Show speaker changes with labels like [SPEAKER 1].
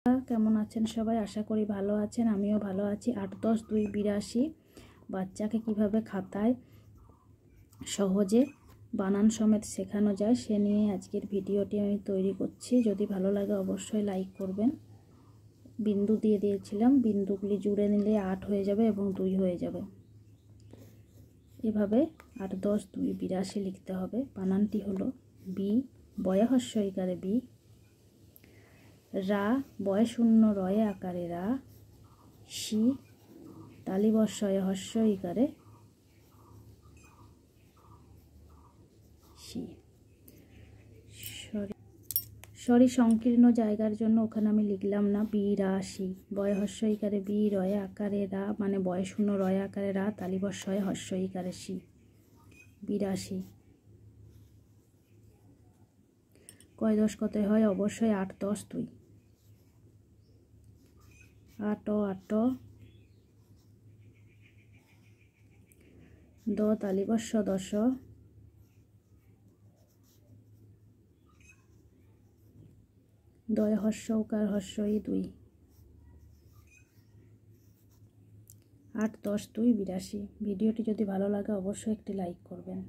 [SPEAKER 1] কেমন আছেন সবাই? আশা করি ভালো আছেন, আমিও ভালো আছি। 8, 10, 2, 82 বাচ্চাকে কিভাবে খাতায় সহজে বানান সমেত শেখানো যায় সে নিয়ে আজকের ভিডিওটি আমি তৈরি করছি। যদি ভালো লাগে অবশ্যই লাইক করবেন। বিন্দু দিয়ে দিয়েছিলাম, বিন্দুগুলি জুড়ে নিলে 8 হয়ে যাবে এবং 2 হয়ে যাবে। এভাবে 8, 10, 2, 82 লিখতে হবে। বানানটি হলো বি, বয় হস্য ইকারে বি, রা, বয় শূন্য রয়ে আকারে রা, শি, তালিবর্ষয়ে হস্য ইকারে শি। সরি সংকীর্ণ জায়গার জন্য ওখানে আমি লিখলাম না। বিরাশি, বয় হস্য ইকারে বি, রয়ে আকারে রা, মানে বয় শূন্য রয়ে আকারে রা, তালিবর্ষয়ে হস্য ইকারে শি। 82 কয় 10 কত হয়? অবশ্যই 8, 10, 2। 8 8 দ তালিবর্ষ 10, দয় হস্য উকার হস্যই 2। 8, 10, 2, 82। ভিডিওটি যদি ভালো লাগে অবশ্যই একটি লাইক করবেন।